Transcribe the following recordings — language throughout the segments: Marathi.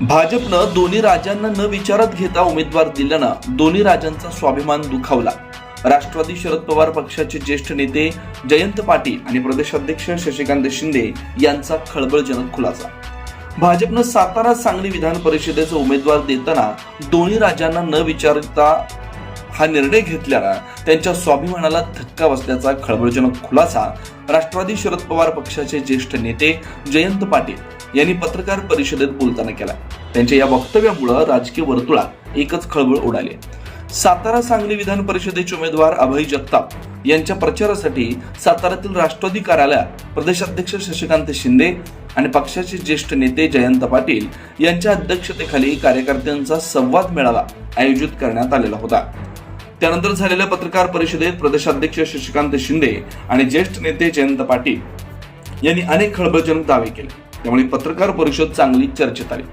भाजपनं दोन्ही राजांना न विचारत घेता उमेदवार दिल्यानं दोन्ही राजांचा स्वाभिमान दुखावला. राष्ट्रवादी शरद पवार पक्षाचे ज्येष्ठ नेते जयंत पाटील आणि प्रदेशाध्यक्ष शशिकांत शिंदे यांचा खळबळजनक खुलासा. भाजपनं सातारा सांगली विधान परिषदेचा उमेदवार देताना दोन्ही राजांना न विचारता हा निर्णय घेतल्यानं त्यांच्या स्वाभिमानाला धक्का बसल्याचा खळबळजनक खुलासा राष्ट्रवादी शरद पवार पक्षाचे ज्येष्ठ नेते जयंत पाटील यांनी पत्रकार परिषदेत बोलताना केला. त्यांच्या या वक्तव्यामुळे राजकीय वर्तुळात एकच खळबळ उडाली. सातारा सांगली विधान परिषदेचे उमेदवार अभय जगताप यांच्या प्रचारासाठी साताऱ्यातील राष्ट्रवादी कार्यालयात प्रदेशाध्यक्ष शशिकांत शिंदे आणि पक्षाचे ज्येष्ठ नेते जयंत पाटील यांच्या अध्यक्षतेखाली कार्यकर्त्यांचा संवाद मेळावा आयोजित करण्यात आलेला होता. त्यानंतर झालेल्या पत्रकार परिषदेत प्रदेशाध्यक्ष शशिकांत शिंदे आणि ज्येष्ठ नेते जयंत पाटील यांनी अनेक खळबळजनक दावे केले. त्यामुळे पत्रकार परिषद चांगली चर्चेत आली.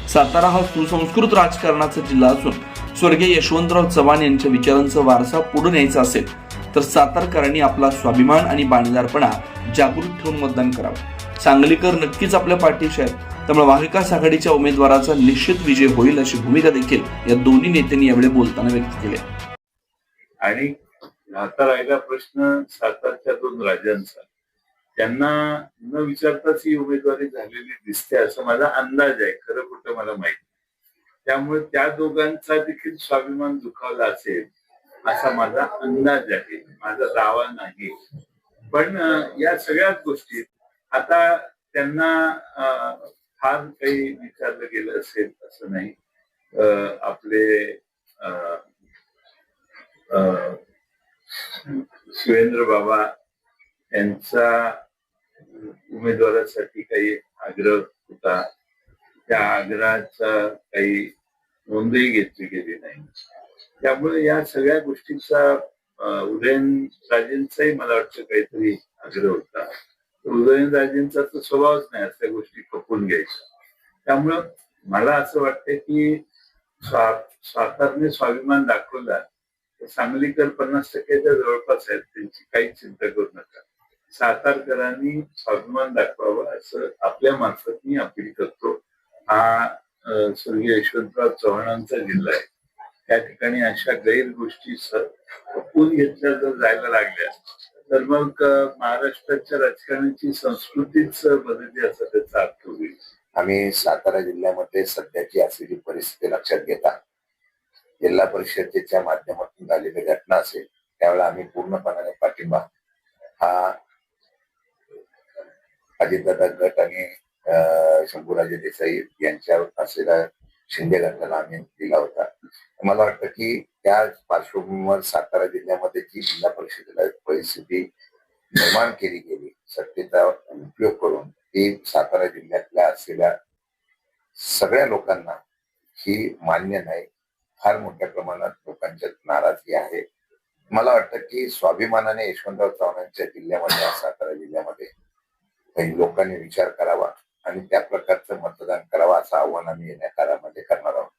सातारा हा सुसंस्कृत राजकारणाचा जिल्हा असून स्वर्गीय यशवंतराव चव्हाण यांच्या विचारांचा वारसा पुढे न्यायचा असेल तर सातारकरांनी आपला स्वाभिमान आणि बाणेदारपणा जागृत ठेवून मतदान करावं. सांगलीकर नक्कीच आपल्या पाठीशी आहेत, त्यामुळे महाविकास आघाडीच्या उमेदवाराचा निश्चित विजय होईल अशी भूमिका देखील या दोन्ही नेत्यांनी यावेळी बोलताना व्यक्त केली. आणि आता राहिला प्रश्न सातारच्या दोन राजांचा, त्यांना न विचारताच ही उमेदवारी झालेली दिसते असं माझा अंदाज आहे. खरं खोटं मला माहिती. त्यामुळे त्या दोघांचा देखील स्वाभिमान दुखावला असेल असा माझा अंदाज आहे, माझा दावा नाही. पण या सगळ्याच गोष्टीत आता त्यांना फार काही विचारलं गेलं असेल असं नाही. आपले सुरेंद्र बाबा यांचा उमेदवारासाठी काही आग्रह होता. त्या आग्रहाचा काही नोंदही घेतली गेली नाही. त्यामुळे या सगळ्या गोष्टींचा उदयनराजेंचाही मला वाटतं काहीतरी आग्रह होता. उदयनराजेंचा तर स्वभावच नाही अशा गोष्टी खपवून घ्यायच्या. त्यामुळं मला असं वाटतं की सातारने स्वाभिमान दाखवला. सांगलीकर 50% जवळपास आहेत, त्यांची काही चिंता करू नका. सातारकरांनी स्वाभिमान दाखवावं असं आपल्या मार्फत मी अपील करतो. हा स्वर्गीय यशवंतराव चव्हाणांचा जिल्हा आहे. त्या ठिकाणी अशा गैर गोष्टी खपवून घेतल्या जर जायला लागल्या तर मग महाराष्ट्राच्या राजकारणाची संस्कृतीच बदलली असा त्याचा अर्थ होईल. आम्ही सातारा जिल्ह्यामध्ये सध्याची असलेली परिस्थिती लक्षात घेता जिल्हा परिषदेच्या माध्यमातून झालेली घटना असेल त्यावेळेला आम्ही पूर्णपणाने पाठिंबा हा अजितदादा गट आणि शंभूराजे देसाई यांच्यावर असलेल्या शिंदे गटाला आम्ही दिला होता. मला वाटतं की त्या पार्श्वभूमीवर सातारा जिल्ह्यामध्ये जी जिल्हा परिषदेला परिस्थिती निर्माण केली गेली सत्तेचा उपयोग करून ती सातारा जिल्ह्यातल्या असलेल्या सगळ्या लोकांना ही मान्य नाही. फार मोठ्या प्रमाणात लोकांच्यात नाराजगी आहे. मला वाटतं की स्वाभिमानाने यशवंतराव चव्हाणांच्या जिल्ह्यामध्ये सातारा जिल्ह्यामध्ये काही लोकांनी विचार करावा आणि त्या प्रकारचं मतदान करावं असं आव्हान आम्ही येण्या काळामध्ये करणार आहोत.